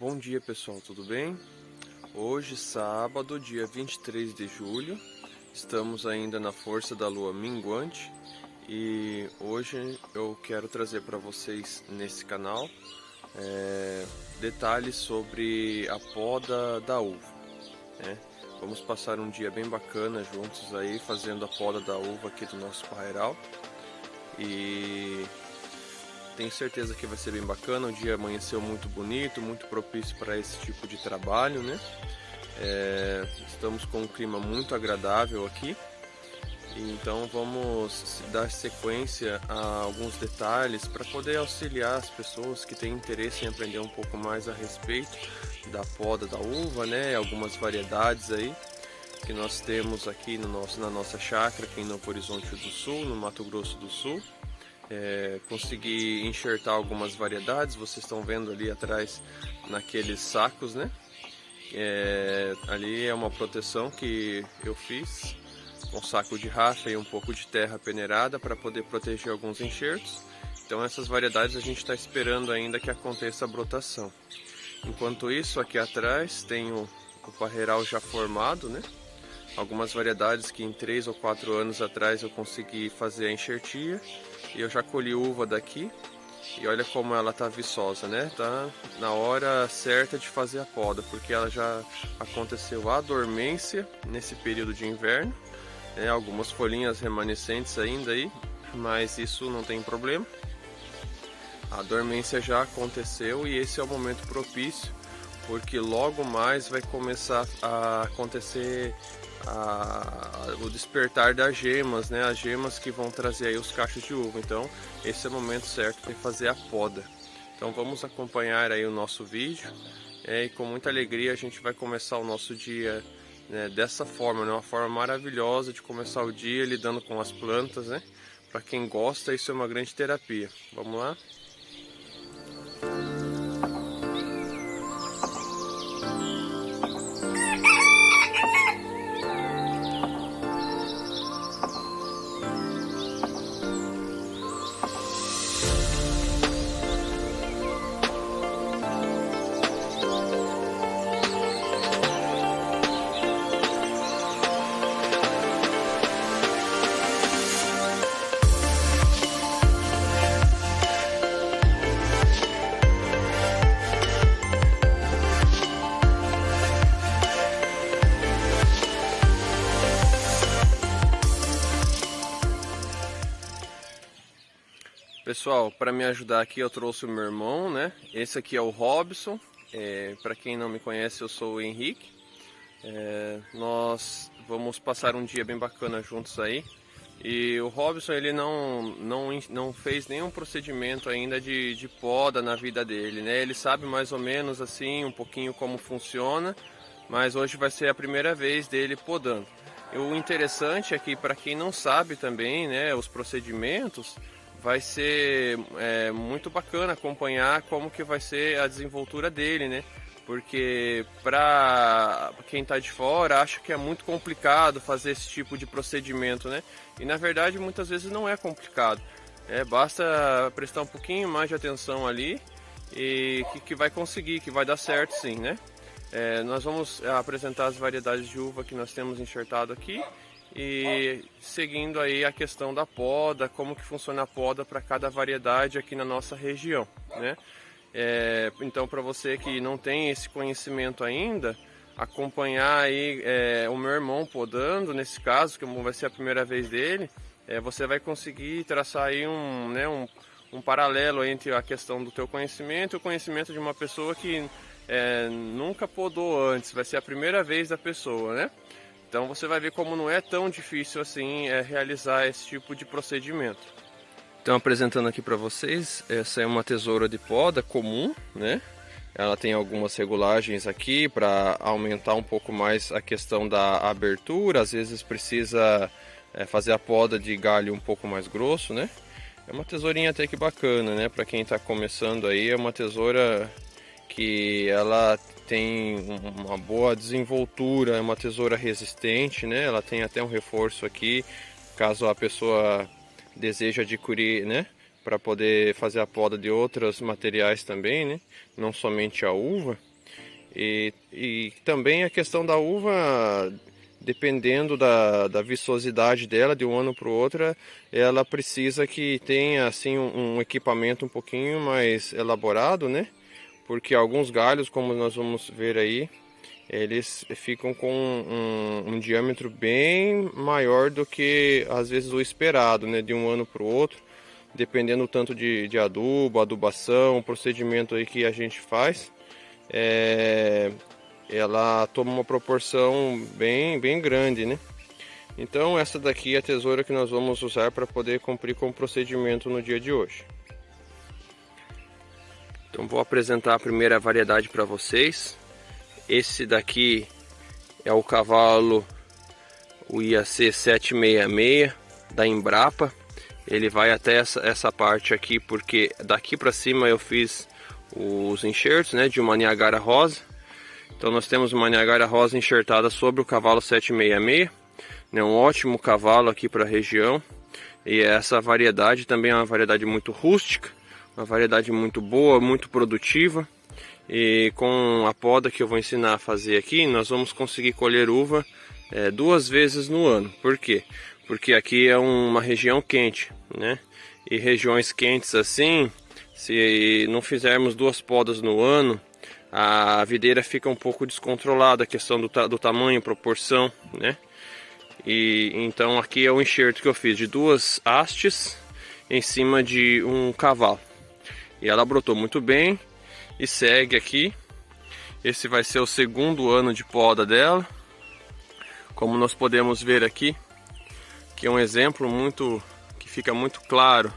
Bom dia pessoal, tudo bem? Hoje, sábado, dia 23 de julho, estamos ainda na força da lua minguante e hoje eu quero trazer para vocês nesse canal detalhes sobre a poda da uva, né? Vamos passar um dia bem bacana juntos aí fazendo a poda da uva aqui do nosso parreiral e tenho certeza que vai ser bem bacana. O dia amanheceu muito bonito, muito propício para esse tipo de trabalho, né? Estamos com um clima muito agradável aqui, então vamos dar sequência a alguns detalhes para poder auxiliar as pessoas que têm interesse em aprender um pouco mais a respeito da poda da uva, né? Algumas variedades aí que nós temos aqui na nossa chácara aqui em Novo Horizonte do Sul, no Mato Grosso do Sul. Consegui enxertar algumas variedades, vocês estão vendo ali atrás naqueles sacos, né? Ali é uma proteção que eu fiz com saco de rafa e um pouco de terra peneirada para poder proteger alguns enxertos. Então essas variedades a gente está esperando ainda que aconteça a brotação. Enquanto isso, aqui atrás tem o parreiral já formado, né? Algumas variedades que em 3 ou 4 anos atrás eu consegui fazer a enxertia. E eu já colhi uva daqui e olha como ela tá viçosa, né? Tá na hora certa de fazer a poda, porque ela já aconteceu a dormência nesse período de inverno, né? Algumas folhinhas remanescentes ainda aí, mas isso não tem problema. A dormência já aconteceu e esse é o momento propício, porque logo mais vai começar a acontecer o despertar das gemas, né? As gemas que vão trazer aí os cachos de uva. Então esse é o momento certo de fazer a poda. Então vamos acompanhar aí o nosso vídeo, e com muita alegria a gente vai começar o nosso dia, né, dessa forma, né? Uma forma maravilhosa de começar o dia lidando com as plantas, né? Para quem gosta, isso é uma grande terapia. Vamos lá? Pessoal, para me ajudar aqui eu trouxe o meu irmão, né? Esse aqui é o Robson. Para quem não me conhece, eu sou o Henrique. Nós vamos passar um dia bem bacana juntos aí. E o Robson, ele não fez nenhum procedimento ainda de poda na vida dele, né? Ele sabe mais ou menos assim um pouquinho como funciona, mas hoje vai ser a primeira vez dele podando. E o interessante é que para quem não sabe também, né, os procedimentos, vai ser muito bacana acompanhar como que vai ser a desenvoltura dele, né? Porque para quem está de fora acha que é muito complicado fazer esse tipo de procedimento, né? E na verdade muitas vezes não é complicado. Basta prestar um pouquinho mais de atenção ali e que vai conseguir, que vai dar certo sim, né? Nós vamos apresentar as variedades de uva que nós temos enxertado aqui e seguindo aí a questão da poda, como que funciona a poda para cada variedade aqui na nossa região, né? Então, para você que não tem esse conhecimento ainda, acompanhar aí o meu irmão podando, nesse caso, que vai ser a primeira vez dele, você vai conseguir traçar aí um paralelo entre a questão do teu conhecimento e o conhecimento de uma pessoa que nunca podou antes, vai ser a primeira vez da pessoa, né? Então você vai ver como não é tão difícil assim realizar esse tipo de procedimento. Então, apresentando aqui para vocês, essa é uma tesoura de poda comum, né? Ela tem algumas regulagens aqui para aumentar um pouco mais a questão da abertura. Às vezes precisa fazer a poda de galho um pouco mais grosso, né? É uma tesourinha até que bacana, né? Para quem está começando aí, é uma tesoura que ela tem uma boa desenvoltura, é uma tesoura resistente, né? Ela tem até um reforço aqui, caso a pessoa deseja adquirir, né, para poder fazer a poda de outros materiais também, né, não somente a uva. E também a questão da uva, dependendo da viçosidade dela, de um ano para o outro, ela precisa que tenha assim um equipamento um pouquinho mais elaborado, né? Porque alguns galhos, como nós vamos ver aí, eles ficam com um diâmetro bem maior do que às vezes o esperado, né? De um ano para o outro, dependendo do tanto de adubo, adubação, o procedimento aí que a gente faz. Ela toma uma proporção bem grande, né? Então essa daqui é a tesoura que nós vamos usar para poder cumprir com o procedimento no dia de hoje. Então vou apresentar a primeira variedade para vocês. Esse daqui é o cavalo, o IAC 766 da Embrapa. Ele vai até essa parte aqui, porque daqui para cima eu fiz os enxertos, né, de uma Niagara rosa. Então nós temos uma Niagara rosa enxertada sobre o cavalo 766, né, um ótimo cavalo aqui para a região. E essa variedade também é uma variedade muito rústica, uma variedade muito boa, muito produtiva. E com a poda que eu vou ensinar a fazer aqui, nós vamos conseguir colher uva 2 vezes no ano. Por quê? Porque aqui é uma região quente, né? E regiões quentes assim, se não fizermos 2 podas no ano, a videira fica um pouco descontrolada, a questão do tamanho, proporção, né? E então aqui é o enxerto que eu fiz de 2 hastes em cima de um cavalo. E ela brotou muito bem e segue aqui. Esse vai ser o 2º ano de poda dela. Como nós podemos ver aqui, que é um exemplo que fica muito claro.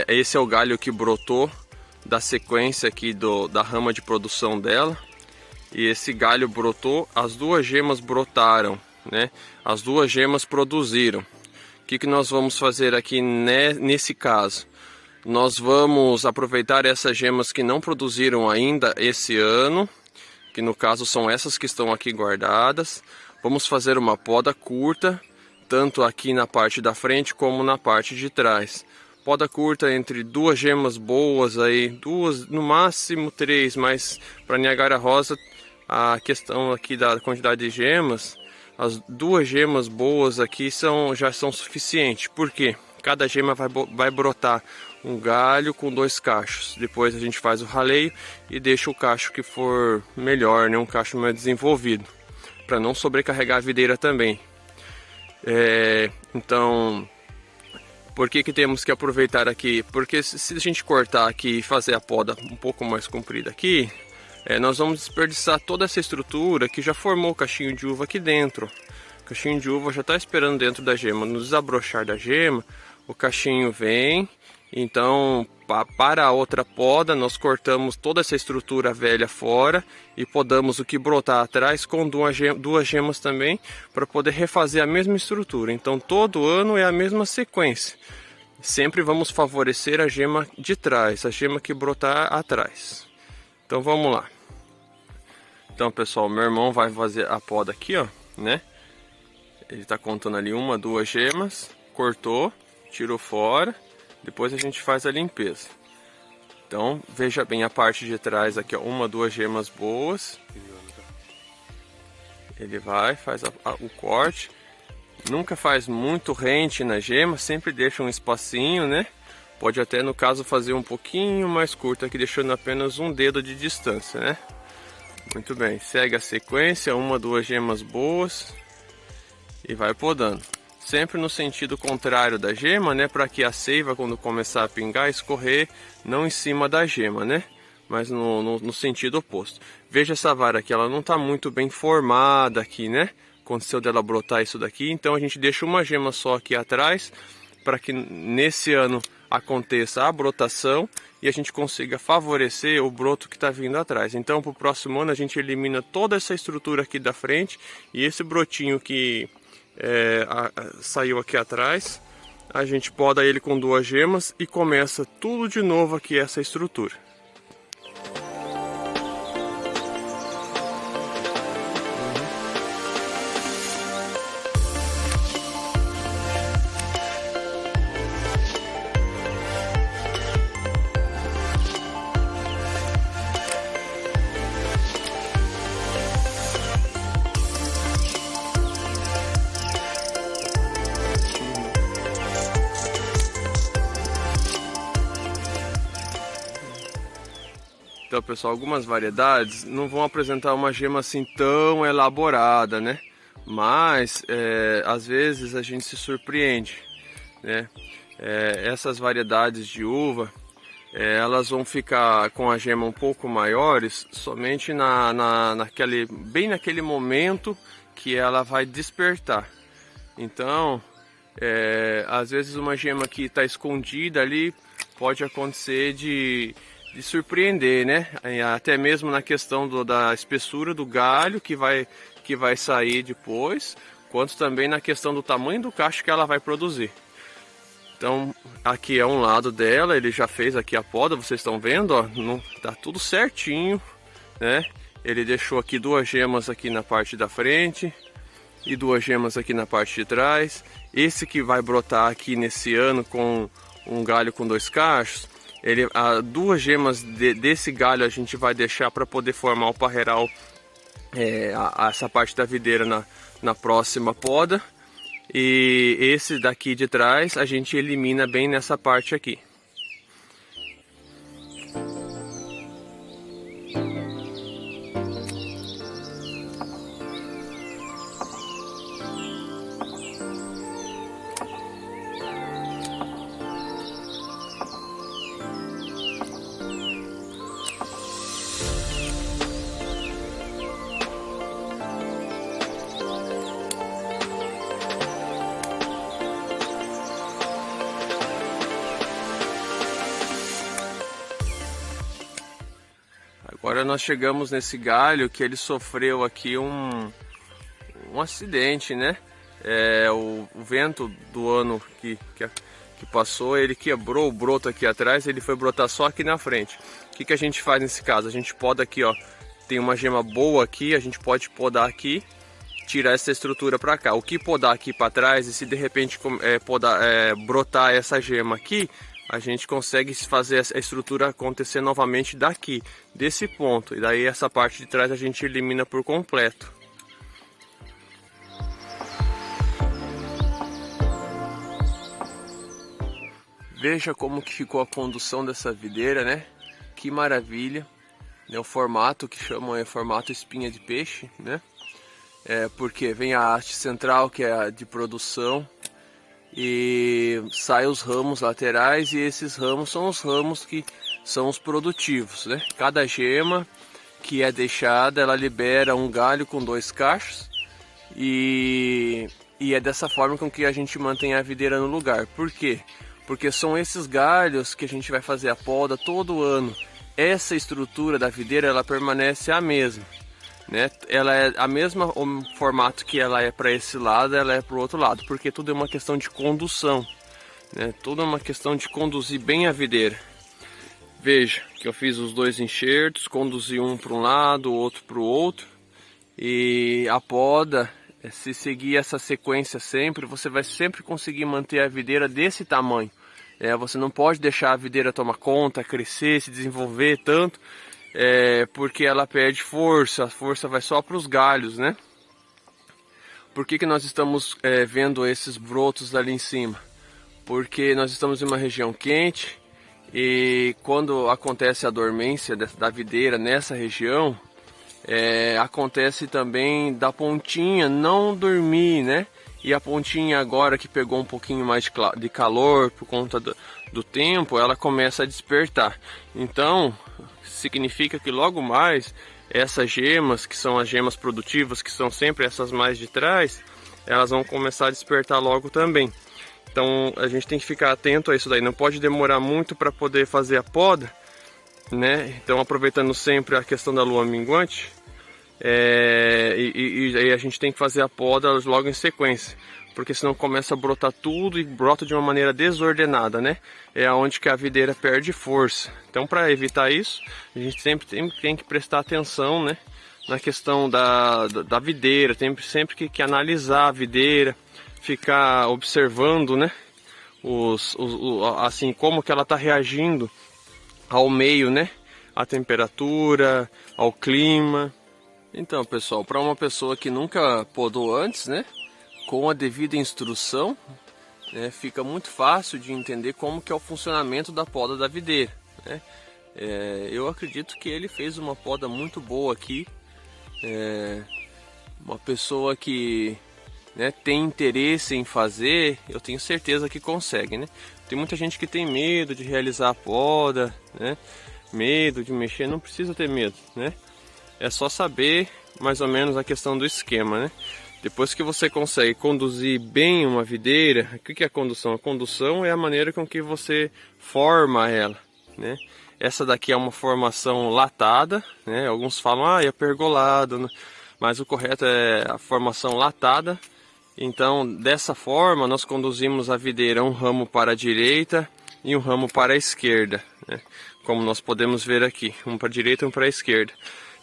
Esse é o galho que brotou da sequência aqui da rama de produção dela. E esse galho brotou, as 2 gemas brotaram, né? As 2 gemas produziram. O que nós vamos fazer aqui nesse caso? Nós vamos aproveitar essas gemas que não produziram ainda esse ano, que no caso são essas que estão aqui guardadas. Vamos fazer uma poda curta, tanto aqui na parte da frente como na parte de trás. Poda curta entre 2 gemas boas aí, 2, no máximo 3, mas para Niagara rosa a questão aqui da quantidade de gemas, as 2 gemas boas aqui já são suficientes. Por quê? Cada gema vai brotar um galho com 2 cachos. Depois a gente faz o raleio e deixa o cacho que for melhor, né? Um cacho mais desenvolvido, para não sobrecarregar a videira também. Então, por que temos que aproveitar aqui? Porque se a gente cortar aqui e fazer a poda um pouco mais comprida aqui, nós vamos desperdiçar toda essa estrutura que já formou o cachinho de uva aqui dentro. O cachinho de uva já está esperando dentro da gema. No desabrochar da gema, o cachinho vem. Então, para a outra poda, nós cortamos toda essa estrutura velha fora e podamos o que brotar atrás com 2 gemas também, para poder refazer a mesma estrutura. Então, todo ano é a mesma sequência. Sempre vamos favorecer a gema de trás, a gema que brotar atrás. Então, vamos lá. Então, pessoal, meu irmão vai fazer a poda aqui, ó, né? Ele está contando ali 1, 2 gemas, cortou, tirou fora. Depois a gente faz a limpeza. Então, veja bem a parte de trás aqui, ó, 1, 2 gemas boas. Ele faz o corte. Nunca faz muito rente na gema, sempre deixa um espacinho, né? Pode até, no caso, fazer um pouquinho mais curto aqui, deixando apenas 1 dedo de distância, né? Muito bem, segue a sequência, 1, 2 gemas boas e vai podando. Sempre no sentido contrário da gema, né? Para que a seiva, quando começar a pingar, escorrer não em cima da gema, né? Mas no sentido oposto. Veja essa vara aqui, ela não está muito bem formada aqui, né? Aconteceu dela brotar isso daqui, então a gente deixa uma gema só aqui atrás, para que nesse ano aconteça a brotação e a gente consiga favorecer o broto que está vindo atrás. Então, para o próximo ano, a gente elimina toda essa estrutura aqui da frente e esse brotinho que saiu aqui atrás, a gente poda ele com 2 gemas e começa tudo de novo aqui essa estrutura. Então, pessoal, algumas variedades não vão apresentar uma gema assim tão elaborada, né? Mas às vezes a gente se surpreende, né? Essas variedades de uva, elas vão ficar com a gema um pouco maiores somente bem naquele momento que ela vai despertar. Então, às vezes uma gema que está escondida ali pode acontecer de surpreender, né? Até mesmo na questão da espessura do galho que vai sair depois, quanto também na questão do tamanho do cacho que ela vai produzir. Então, aqui é um lado dela, ele já fez aqui a poda, vocês estão vendo, ó, tá tudo certinho, né? Ele deixou aqui 2 gemas aqui na parte da frente e 2 gemas aqui na parte de trás. Esse que vai brotar aqui nesse ano com um galho com 2 cachos, 2 gemas desse galho a gente vai deixar para poder formar o parreiral, essa parte da videira na próxima poda. E esse daqui de trás a gente elimina bem nessa parte aqui. Agora nós chegamos nesse galho que ele sofreu aqui um acidente, né? O vento do ano que passou, ele quebrou o broto aqui atrás, ele foi brotar só aqui na frente. O que a gente faz nesse caso? A gente poda aqui, ó, tem uma gema boa aqui, a gente pode podar aqui, tirar essa estrutura para cá. O que podar aqui para trás, e se de repente brotar essa gema aqui, a gente consegue fazer a estrutura acontecer novamente daqui, desse ponto. E daí essa parte de trás a gente elimina por completo. Veja como que ficou a condução dessa videira, né? Que maravilha. O formato que chamam formato espinha de peixe, né? Porque vem a haste central, que é a de produção, e sai os ramos laterais, e esses ramos são os ramos que são os produtivos, né? Cada gema que é deixada, ela libera um galho com 2 cachos, e é dessa forma com que a gente mantém a videira no lugar. Por quê? Porque são esses galhos que a gente vai fazer a poda todo ano. Essa estrutura da videira, ela permanece a mesma, né? Ela é a mesma, o formato que ela é para esse lado, ela é para o outro lado, porque tudo é uma questão de condução, né? Tudo é uma questão de conduzir bem a videira. Veja que eu fiz os 2 enxertos, conduzi um para um lado, o outro para o outro, e a poda, se seguir essa sequência sempre, você vai sempre conseguir manter a videira desse tamanho. Você não pode deixar a videira tomar conta, crescer, se desenvolver tanto, porque ela perde força, a força vai só para os galhos, né? Por que nós estamos vendo esses brotos ali em cima? Porque nós estamos em uma região quente, e quando acontece a dormência da videira nessa região, acontece também da pontinha não dormir, né? E a pontinha agora que pegou um pouquinho mais de calor por conta do tempo, ela começa a despertar. Então, significa que logo mais essas gemas, que são as gemas produtivas, que são sempre essas mais de trás, elas vão começar a despertar logo também. Então a gente tem que ficar atento a isso daí, não pode demorar muito para poder fazer a poda, né? Então, aproveitando sempre a questão da lua minguante, e aí a gente tem que fazer a poda logo em sequência, porque senão começa a brotar tudo e brota de uma maneira desordenada, né? É onde que a videira perde força. Então, para evitar isso, a gente sempre tem que prestar atenção, né, na questão da videira, tem sempre que analisar a videira, ficar observando, né, assim, como que ela está reagindo ao meio, né, à temperatura, ao clima. Então, pessoal, para uma pessoa que nunca podou antes, né, com a devida instrução, fica muito fácil de entender como que é o funcionamento da poda da videira, né? Eu acredito que ele fez uma poda muito boa aqui. Uma pessoa que, né, tem interesse em fazer, eu tenho certeza que consegue, né? Tem muita gente que tem medo de realizar a poda, né? Medo de mexer, não precisa ter medo, né? É só saber mais ou menos a questão do esquema, né? Depois que você consegue conduzir bem uma videira, o que é a condução? A condução é a maneira com que você forma ela, né? Essa daqui é uma formação latada, né? Alguns falam, é pergolado, né? Mas o correto é a formação latada. Então, dessa forma, nós conduzimos a videira um ramo para a direita e um ramo para a esquerda, né? Como nós podemos ver aqui, um para a direita e um para a esquerda.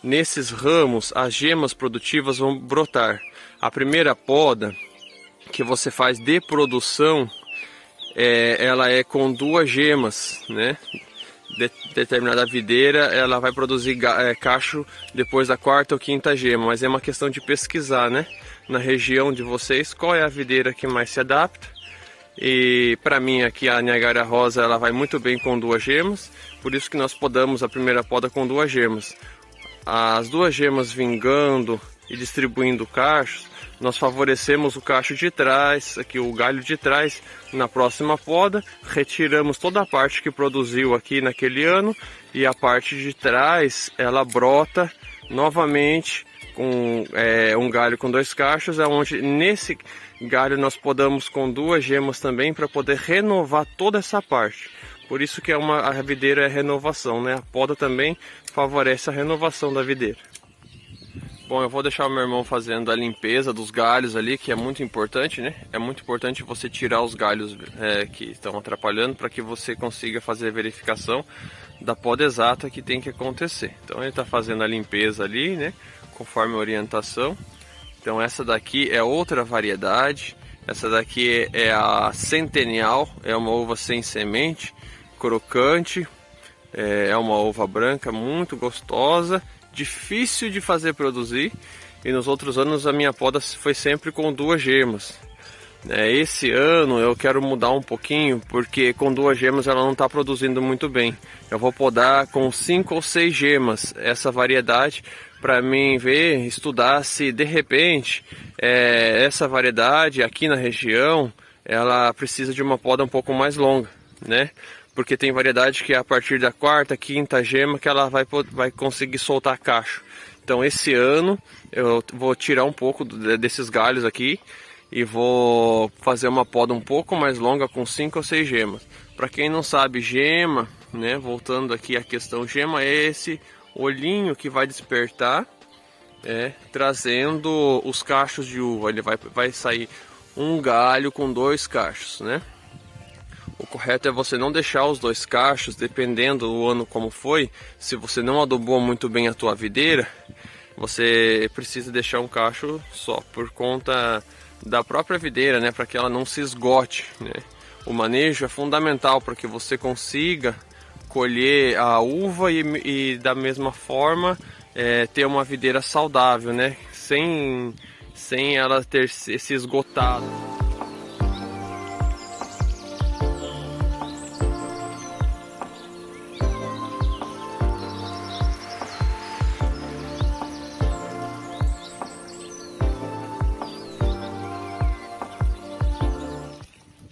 Nesses ramos, as gemas produtivas vão brotar. A primeira poda que você faz de produção, ela é com 2 gemas, né? Determinada videira, ela vai produzir cacho depois da 4ª ou 5ª gema, mas é uma questão de pesquisar, né? Na região de vocês, qual é a videira que mais se adapta. E para mim aqui a Niagara Rosa, ela vai muito bem com 2 gemas, por isso que nós podamos a primeira poda com 2 gemas. As 2 gemas vingando e distribuindo cachos, nós favorecemos o cacho de trás, aqui o galho de trás. Na próxima poda, retiramos toda a parte que produziu aqui naquele ano, e a parte de trás ela brota novamente com um galho com 2 cachos, onde nesse galho nós podamos com 2 gemas também, para poder renovar toda essa parte. Por isso que a videira é renovação, né? A poda também favorece a renovação da videira. Bom, eu vou deixar o meu irmão fazendo a limpeza dos galhos ali, que é muito importante, né? É muito importante você tirar os galhos que estão atrapalhando, para que você consiga fazer a verificação da poda exata que tem que acontecer. Então ele está fazendo a limpeza ali, né? Conforme a orientação. Então essa daqui é outra variedade. Essa daqui é a Centennial, é uma uva sem semente, crocante, é uma uva branca muito gostosa, difícil de fazer produzir, e nos outros anos a minha poda foi sempre com 2 gemas. Esse ano eu quero mudar um pouquinho, porque com 2 gemas ela não está produzindo muito bem. Eu vou podar com 5 ou 6 gemas essa variedade, para mim estudar se de repente essa variedade aqui na região ela precisa de uma poda um pouco mais longa, né? Porque tem variedade que é a partir da 4ª, 5ª gema que ela vai conseguir soltar cacho. Então esse ano eu vou tirar um pouco desses galhos aqui e vou fazer uma poda um pouco mais longa com 5 ou 6 gemas. Para quem não sabe, gema, né? Voltando aqui à questão, gema é esse olhinho que vai despertar, trazendo os cachos de uva. Ele vai sair um galho com 2 cachos, né? O correto é você não deixar os 2 cachos, dependendo do ano como foi. Se você não adubou muito bem a tua videira, você precisa deixar um cacho só, por conta da própria videira, né? Para que ela não se esgote, né? O manejo é fundamental para que você consiga colher a uva e da mesma forma ter uma videira saudável, né? Sem ela ter se esgotado.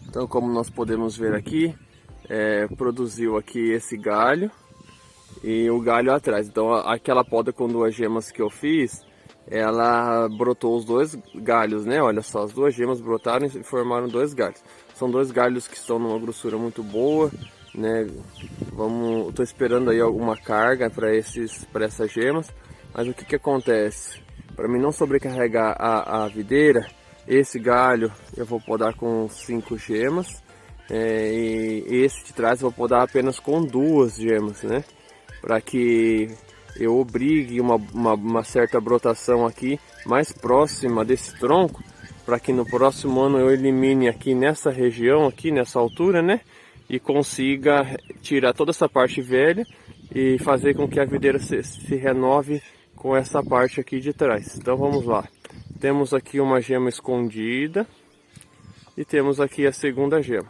Então, como nós podemos ver aqui, produziu aqui esse galho e o galho atrás. Então aquela poda com 2 gemas que eu fiz, ela brotou os 2 galhos, né? Olha só, as 2 gemas brotaram e formaram 2 galhos. São 2 galhos que estão numa grossura muito boa, né? Estou esperando aí alguma carga para essas gemas. Mas o que acontece? Para mim não sobrecarregar a videira, esse galho eu vou podar com 5 gemas, e esse de trás eu vou podar apenas com 2 gemas, né? Para que eu obrigue uma certa brotação aqui mais próxima desse tronco, para que no próximo ano eu elimine aqui nessa região, aqui nessa altura, né? E consiga tirar toda essa parte velha e fazer com que a videira se renove com essa parte aqui de trás. Então vamos lá. Temos aqui uma gema escondida e temos aqui a segunda gema.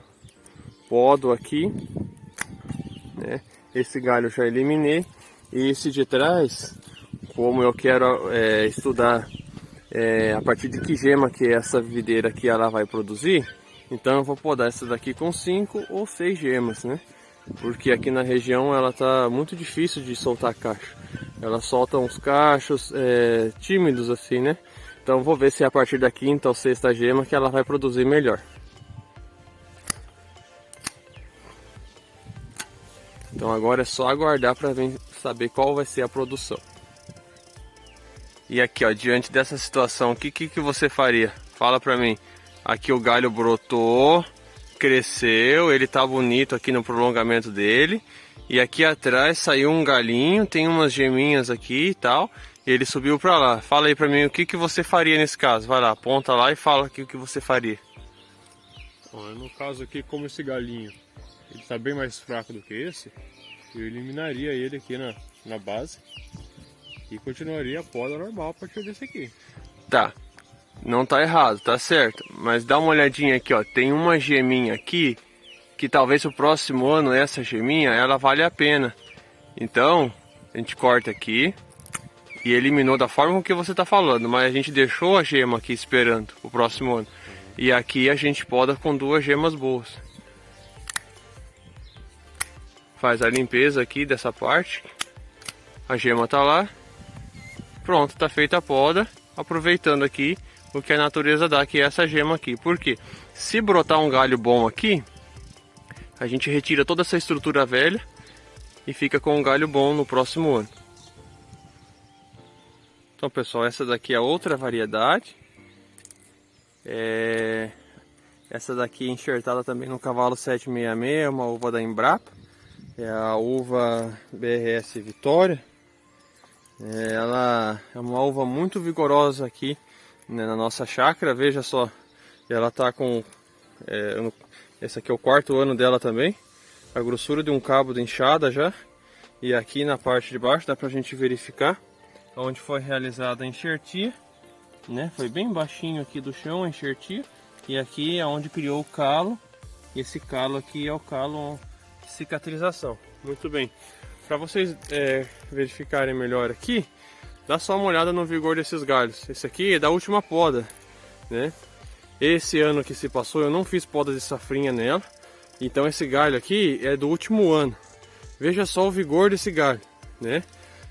Podo aqui, né? esse galho eu já eliminei. E esse de trás, como eu quero estudar a partir de que gema que essa videira aqui ela vai produzir, então eu vou podar essa daqui com 5 ou 6 gemas, né? Porque aqui na região ela tá muito difícil de soltar cacho. Ela solta uns cachos tímidos assim, né? Então vou ver se a partir da 5ª ou 6ª gema que ela vai produzir melhor. Então agora é só aguardar para saber qual vai ser a produção. E aqui, ó, diante dessa situação, o que você faria? Fala pra mim. Aqui o galho brotou, cresceu, ele tá bonito aqui no prolongamento dele. E aqui atrás saiu um galinho, tem umas geminhas aqui e tal. E ele subiu pra lá. Fala aí pra mim o que você faria nesse caso. Vai lá, aponta lá e fala aqui o que você faria. Bom, no caso aqui, como esse galinho ele tá bem mais fraco do que esse, eu eliminaria ele aqui na base e continuaria a poda normal a partir desse aqui. Tá, não tá errado, tá certo. Mas dá uma olhadinha aqui, ó. Tem uma geminha aqui que talvez o próximo ano essa geminha ela vale a pena. Então a gente corta aqui e eliminou da forma com que você tá falando, mas a gente deixou a gema aqui esperando o próximo ano. E aqui a gente poda com 2 gemas boas. Faz a limpeza aqui dessa parte. A gema tá lá. Pronto, tá feita a poda. Aproveitando aqui o que a natureza dá, que é essa gema aqui. Por quê? Se brotar um galho bom aqui, a gente retira toda essa estrutura velha e fica com um galho bom no próximo ano. Então, pessoal, essa daqui é outra variedade. Essa daqui é enxertada também no cavalo 766, uma uva da Embrapa. É a uva BRS Vitória. Ela é uma uva muito vigorosa aqui, né, na nossa chácara. Veja só, ela tá com... esse aqui é o 4º ano dela também. A grossura de um cabo de enxada já. E aqui na parte de baixo dá pra gente verificar onde foi realizada a enxertia, né? Foi bem baixinho aqui do chão a enxertia. E aqui é onde criou o calo. E esse calo aqui é o calo cicatrização. Muito bem. Para vocês verificarem melhor aqui, dá só uma olhada no vigor desses galhos. Esse aqui é da última poda, né? Esse ano que se passou eu não fiz poda de safrinha nela. Então esse galho aqui é do último ano. Veja só o vigor desse galho, né?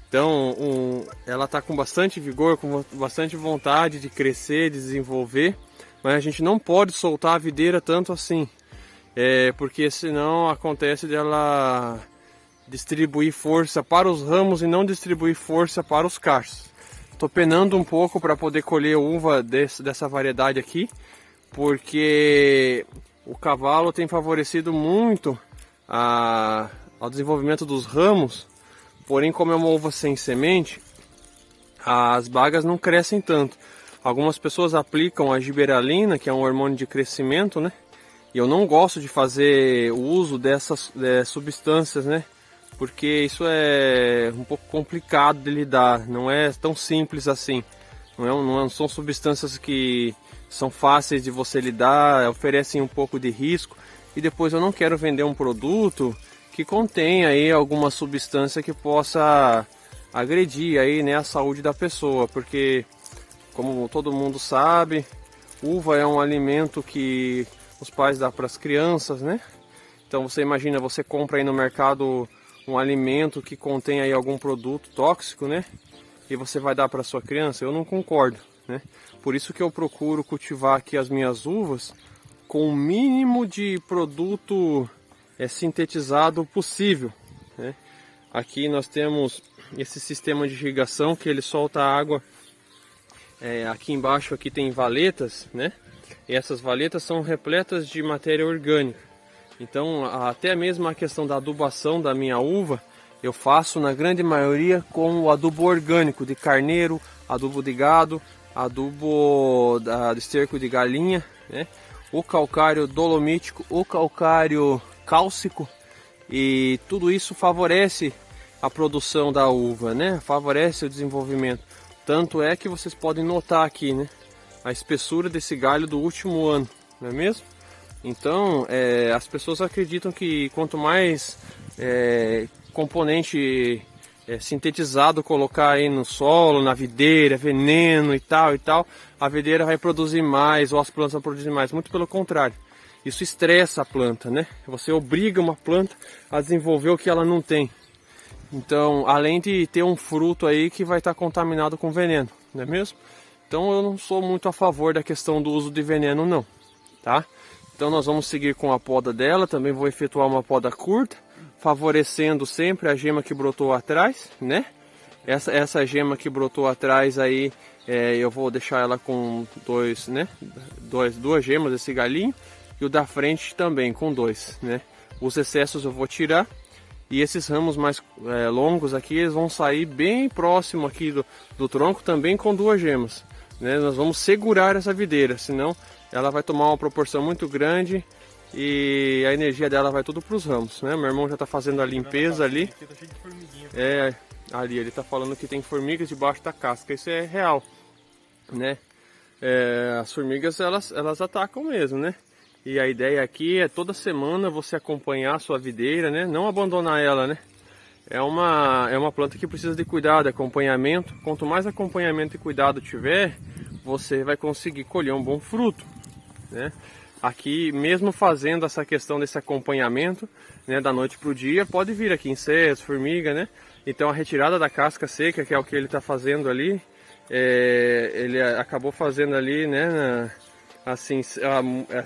Então ela tá com bastante vigor, com bastante vontade de crescer, de desenvolver. Mas a gente não pode soltar a videira tanto assim. Porque senão acontece dela distribuir força para os ramos e não distribuir força para os cachos. Estou penando um pouco para poder colher uva dessa variedade aqui, porque o cavalo tem favorecido muito ao desenvolvimento dos ramos, porém como é uma uva sem semente, as bagas não crescem tanto. Algumas pessoas aplicam a giberalina, que é um hormônio de crescimento, né? E eu não gosto de fazer o uso dessas substâncias, né? Porque isso é um pouco complicado de lidar, não é tão simples assim. Não são substâncias que são fáceis de você lidar, oferecem um pouco de risco. E depois eu não quero vender um produto que contém aí alguma substância que possa agredir aí, né, a saúde da pessoa. Porque, como todo mundo sabe, uva é um alimento que os pais dão para as crianças, né? Então você imagina, você compra aí no mercado um alimento que contém aí algum produto tóxico, né? E você vai dar para sua criança? Eu não concordo, né? Por isso que eu procuro cultivar aqui as minhas uvas com o mínimo de produto sintetizado possível, né? Aqui nós temos esse sistema de irrigação que ele solta água. Aqui embaixo aqui tem valetas, né? E essas valetas são repletas de matéria orgânica. Então até mesmo a questão da adubação da minha uva eu faço na grande maioria com o adubo orgânico de carneiro, adubo de gado, adubo de esterco de galinha, né? O calcário dolomítico, o calcário cálcico, e tudo isso favorece a produção da uva, né? Favorece o desenvolvimento. Tanto é que vocês podem notar aqui, né, a espessura desse galho do último ano, não é mesmo? Então as pessoas acreditam que quanto mais componente sintetizado colocar aí no solo, na videira, veneno e tal, a videira vai produzir mais, ou as plantas vão produzir mais. Muito pelo contrário. Isso estressa a planta, né? Você obriga uma planta a desenvolver o que ela não tem. Então, além de ter um fruto aí que vai estar contaminado com veneno, não é mesmo? Então eu não sou muito a favor da questão do uso de veneno não, tá? Então nós vamos seguir com a poda dela, também vou efetuar uma poda curta, favorecendo sempre a gema que brotou atrás, né? Essa gema que brotou atrás aí, eu vou deixar ela com duas gemas desse galinho, e o da frente também com 2, né? Os excessos eu vou tirar. E esses ramos mais longos aqui, eles vão sair bem próximo aqui do tronco, também com 2 gemas, né? Nós vamos segurar essa videira, senão ela vai tomar uma proporção muito grande e a energia dela vai tudo para os ramos, né? Meu irmão já está fazendo a limpeza ali. Ali ele está falando que tem formigas debaixo da casca, isso é real, né? As formigas elas atacam mesmo, né? E a ideia aqui é toda semana você acompanhar a sua videira, né? Não abandonar ela, né? É uma planta que precisa de cuidado, acompanhamento. Quanto mais acompanhamento e cuidado tiver, você vai conseguir colher um bom fruto, né? Aqui, mesmo fazendo essa questão desse acompanhamento, né, da noite para o dia, pode vir aqui insetos, formiga, né? Então a retirada da casca seca, que é o que ele está fazendo ali, ele acabou fazendo ali, né? Assim,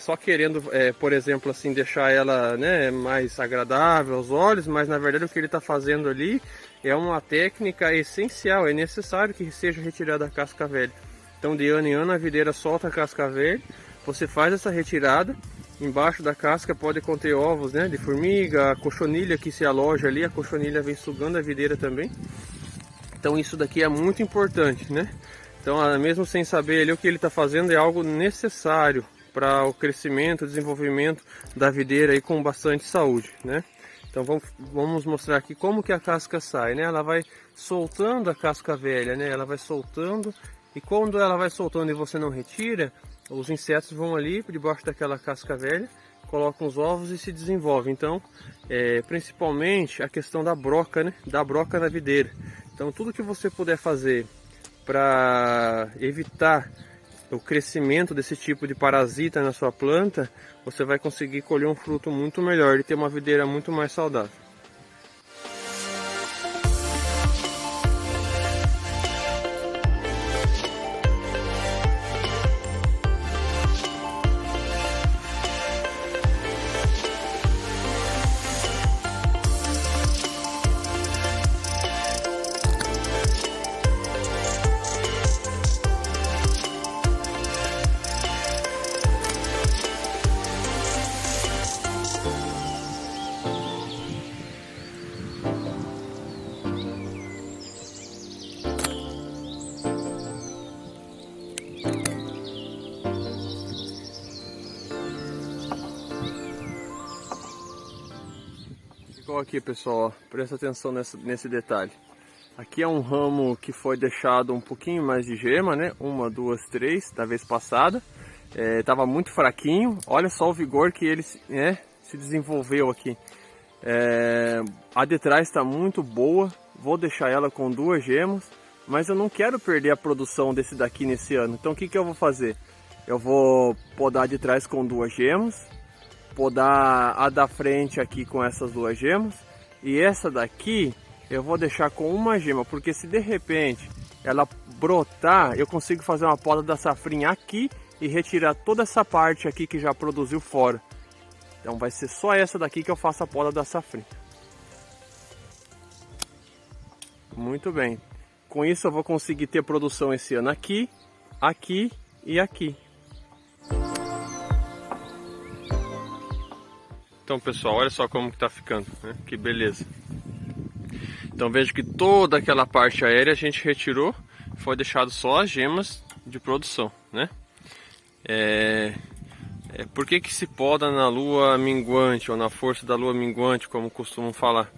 só querendo, por exemplo, assim, deixar ela, né, mais agradável aos olhos, mas na verdade o que ele está fazendo ali é uma técnica essencial, é necessário que seja retirada a casca velha. Então de ano em ano a videira solta a casca velha, você faz essa retirada, embaixo da casca pode conter ovos, né, de formiga, a cochonilha que se aloja ali, a cochonilha vem sugando a videira também. Então isso daqui é muito importante, né? Então, mesmo sem saber ali o que ele está fazendo, é algo necessário para o crescimento, desenvolvimento da videira aí com bastante saúde, né? Então vamos mostrar aqui como que a casca sai, né? Ela vai soltando a casca velha, né? Ela vai soltando, e quando ela vai soltando e você não retira, os insetos vão ali debaixo daquela casca velha, colocam os ovos e se desenvolvem. Então, principalmente a questão da broca, né? Da broca na videira. Então tudo que você puder fazer para evitar o crescimento desse tipo de parasita na sua planta, você vai conseguir colher um fruto muito melhor e ter uma videira muito mais saudável. Igual aqui, pessoal, ó, presta atenção nesse detalhe. Aqui é um ramo que foi deixado um pouquinho mais de gema, né? 1, 2, 3 da vez passada. Tava muito fraquinho. Olha só o vigor que ele se desenvolveu aqui. A de trás está muito boa. Vou deixar ela com 2 gemas. Mas eu não quero perder a produção desse daqui nesse ano. Então o que eu vou fazer? Eu vou podar de trás com 2 gemas. Podar a da frente aqui com essas 2 gemas. E essa daqui eu vou deixar com 1 gema. Porque se de repente ela brotar, eu consigo fazer uma poda da safrinha aqui e retirar toda essa parte aqui que já produziu fora. Então vai ser só essa daqui que eu faço a poda da safrinha. Muito bem. Com isso eu vou conseguir ter produção esse ano aqui, aqui e aqui. Então, pessoal, olha só como que tá ficando, né? Que beleza. Então veja que toda aquela parte aérea a gente retirou, foi deixado só as gemas de produção, né? Por que se poda na lua minguante ou na força da lua minguante, como costumam falar?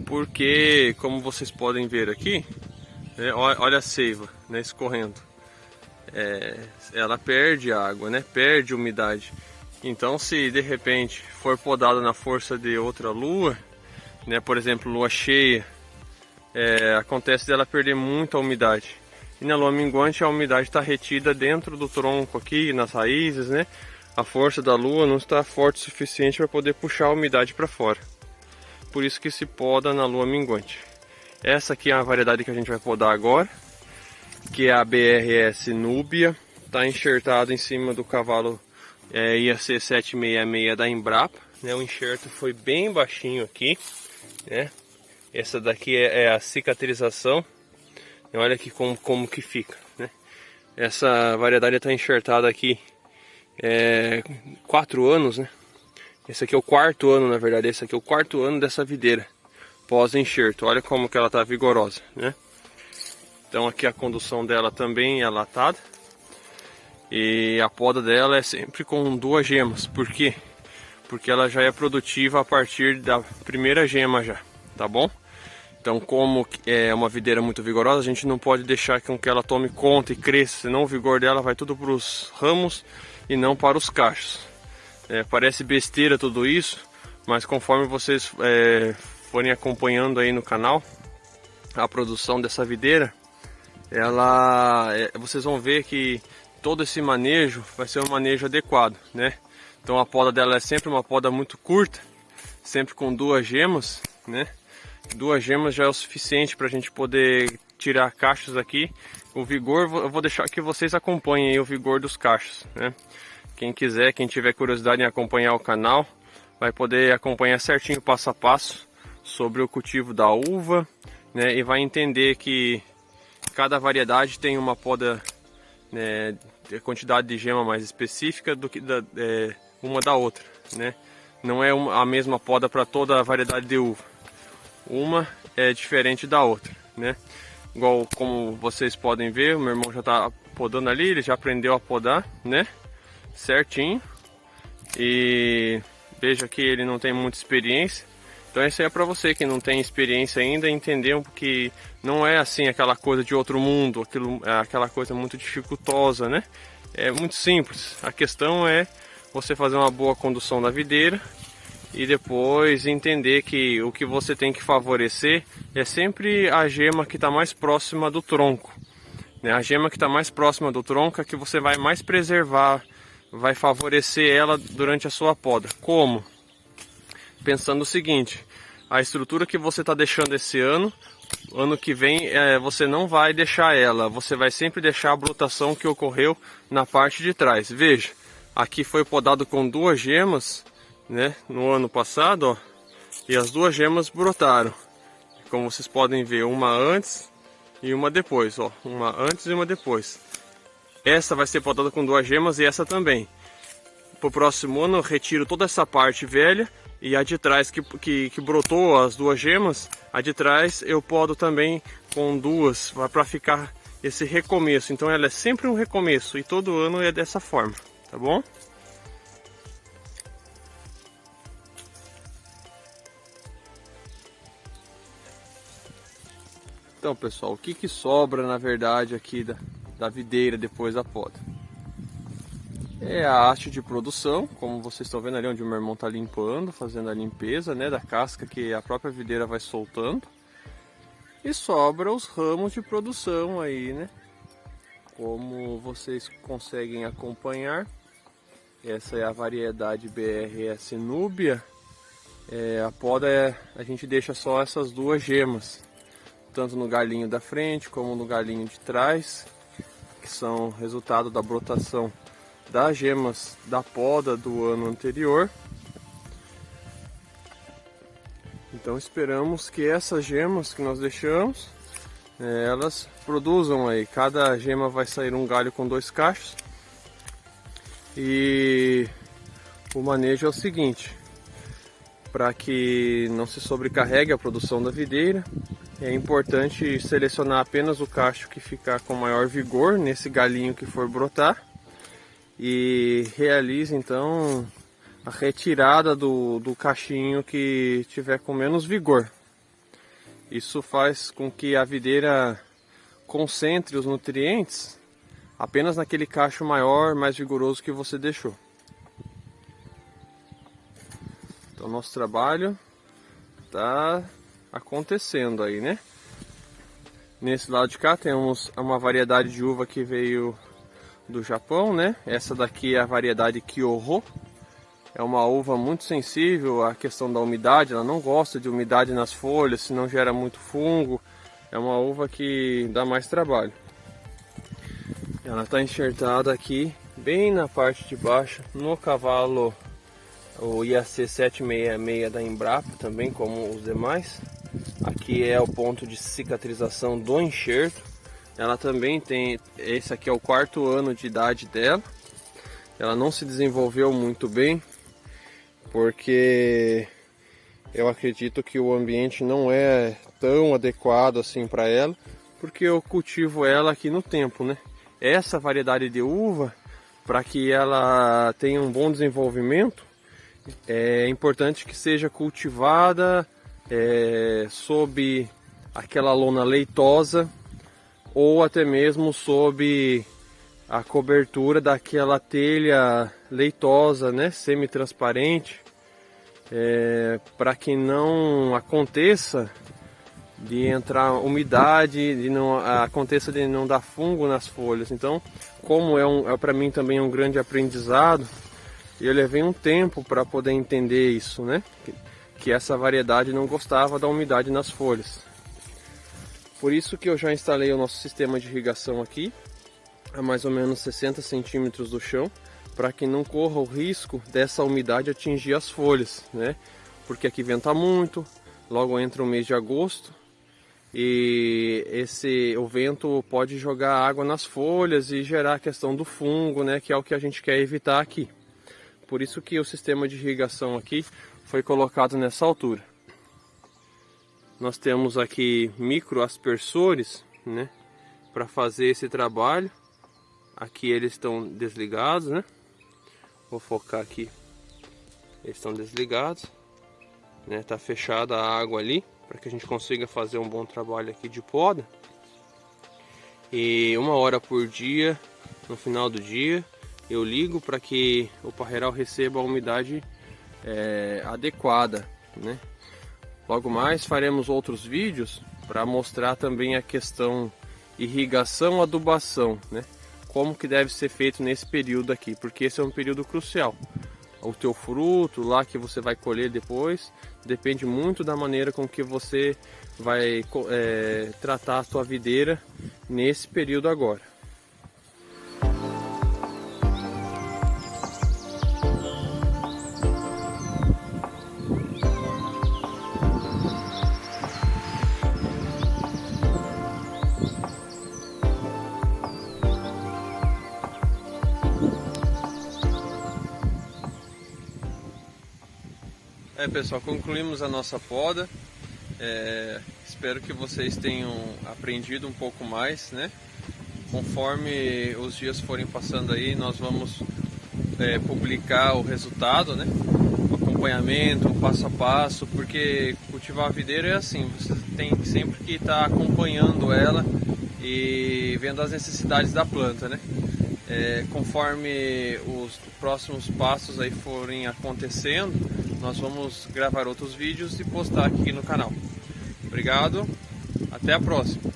Porque, como vocês podem ver aqui, olha a seiva, né, escorrendo. Ela perde água, né? Perde umidade. Então, se de repente for podada na força de outra lua, né? Por exemplo, lua cheia, acontece dela perder muita umidade. E na lua minguante a umidade está retida dentro do tronco aqui, nas raízes, né? A força da lua não está forte o suficiente para poder puxar a umidade para fora. Por isso que se poda na lua minguante. Essa aqui é a variedade que a gente vai podar agora, que é a BRS Núbia. Está enxertado em cima do cavalo IAC 766 da Embrapa, né? O enxerto foi bem baixinho aqui, né? Essa daqui é a cicatrização. Olha aqui como que fica, né? Essa variedade está enxertada aqui 4 anos, né? Esse aqui é o 4º ano, na verdade. Esse aqui é o 4º ano dessa videira pós-enxerto. Olha como que ela está vigorosa, né? Então aqui a condução dela também é latada. E a poda dela é sempre com 2 gemas. Por quê? Porque ela já é produtiva a partir da primeira gema já, tá bom? Então, como é uma videira muito vigorosa, a gente não pode deixar com que ela tome conta e cresça, senão o vigor dela vai tudo para os ramos e não para os cachos. Parece besteira tudo isso, mas conforme vocês forem acompanhando aí no canal a produção dessa videira, vocês vão ver que todo esse manejo vai ser um manejo adequado, né? Então a poda dela é sempre uma poda muito curta, sempre com 2 gemas, né? 2 gemas já é o suficiente para a gente poder tirar cachos aqui. O vigor, eu vou deixar que vocês acompanhem aí o vigor dos cachos, né? Quem quiser, quem tiver curiosidade em acompanhar o canal, vai poder acompanhar certinho passo a passo sobre o cultivo da uva, né? E vai entender que cada variedade tem uma poda, né, de quantidade de gema mais específica do que uma da outra, né? Não é a mesma poda para toda a variedade de uva. Uma é diferente da outra, né? Igual como vocês podem ver, o meu irmão já está podando ali, ele já aprendeu a podar, né? Certinho. E veja que ele não tem muita experiência. Então isso aí é para você que não tem experiência ainda, entender que não é assim aquela coisa de outro mundo, aquela coisa muito dificultosa, né? É muito simples. A questão é você fazer uma boa condução da videira e depois entender que o que você tem que favorecer é sempre a gema que está mais próxima do tronco, né? A gema que está mais próxima do tronco é que você vai mais preservar, vai favorecer ela durante a sua poda. Como? Pensando o seguinte: a estrutura que você está deixando esse ano que vem você não vai deixar ela, você vai sempre deixar a brotação que ocorreu na parte de trás. Veja, aqui foi podado com 2 gemas, né, no ano passado, ó, e as 2 gemas brotaram, como vocês podem ver, uma antes e uma depois, ó, uma antes e uma depois. Essa vai ser podada com 2 gemas e essa também. Para o próximo ano eu retiro toda essa parte velha e a de trás que brotou as 2 gemas, a de trás eu podo também com 2, para ficar esse recomeço. Então ela é sempre um recomeço e todo ano é dessa forma, tá bom? Então pessoal, o que sobra na verdade aqui da videira depois da poda? É a haste de produção, como vocês estão vendo ali onde o meu irmão está limpando, fazendo a limpeza, né, da casca que a própria videira vai soltando. E sobra os ramos de produção aí, né? Como vocês conseguem acompanhar, essa é a variedade BRS Núbia. A poda a gente deixa só essas 2 gemas, tanto no galinho da frente como no galinho de trás, que são resultado da brotação das gemas da poda do ano anterior. Então esperamos que essas gemas que nós deixamos, elas produzam aí. Cada gema vai sair um galho com 2 cachos. E o manejo é o seguinte: para que não se sobrecarregue a produção da videira, é importante selecionar apenas o cacho que ficar com maior vigor nesse galinho que for brotar. E realize então a retirada do cachinho que tiver com menos vigor. Isso faz com que a videira concentre os nutrientes apenas naquele cacho maior, mais vigoroso que você deixou. Então nosso trabalho tá acontecendo aí, né? Nesse lado de cá temos uma variedade de uva que veio do Japão, né? Essa daqui é a variedade Kyoho. É uma uva muito sensível à questão da umidade, ela não gosta de umidade nas folhas, senão gera muito fungo. É uma uva que dá mais trabalho. Ela está enxertada aqui, bem na parte de baixo, no cavalo o IAC 766 da Embrapa, também como os demais. Aqui é o ponto de cicatrização do enxerto. Ela também tem, esse aqui é o 4º ano de idade dela. Ela não se desenvolveu muito bem, porque eu acredito que o ambiente não é tão adequado assim para ela, porque eu cultivo ela aqui no tempo, né? Essa variedade de uva, para que ela tenha um bom desenvolvimento, é importante que seja cultivada sob aquela lona leitosa, ou até mesmo sob a cobertura daquela telha leitosa, né, semi-transparente, para que não aconteça de entrar umidade, aconteça de não dar fungo nas folhas. Então, como para mim também é um grande aprendizado, eu levei um tempo para poder entender isso, né, que essa variedade não gostava da umidade nas folhas. Por isso que eu já instalei o nosso sistema de irrigação aqui, a mais ou menos 60 centímetros do chão, para que não corra o risco dessa umidade atingir as folhas, né? Porque aqui venta muito, logo entra o mês de agosto e o vento pode jogar água nas folhas e gerar a questão do fungo, né? Que é o que a gente quer evitar aqui. Por isso que o sistema de irrigação aqui foi colocado nessa altura. Nós temos aqui microaspersores, né? Para fazer esse trabalho. Aqui eles estão desligados, né? Vou focar aqui. Eles estão desligados, né? Tá fechada a água ali para que a gente consiga fazer um bom trabalho aqui de poda. E 1 hora por dia, no final do dia, eu ligo para que o parreiral receba a umidade adequada, né? Logo mais faremos outros vídeos para mostrar também a questão irrigação, adubação, né? Como que deve ser feito nesse período aqui, porque esse é um período crucial. O teu fruto lá que você vai colher depois depende muito da maneira com que você vai tratar a tua videira nesse período agora. Pessoal, concluímos a nossa poda. Espero que vocês tenham aprendido um pouco mais, né? Conforme os dias forem passando aí, nós vamos publicar o resultado, né? O acompanhamento, o passo a passo, porque cultivar a videira é assim, você tem sempre que estar acompanhando ela e vendo as necessidades da planta, né? Conforme os próximos passos aí forem acontecendo, nós vamos gravar outros vídeos e postar aqui no canal. Obrigado, até a próxima!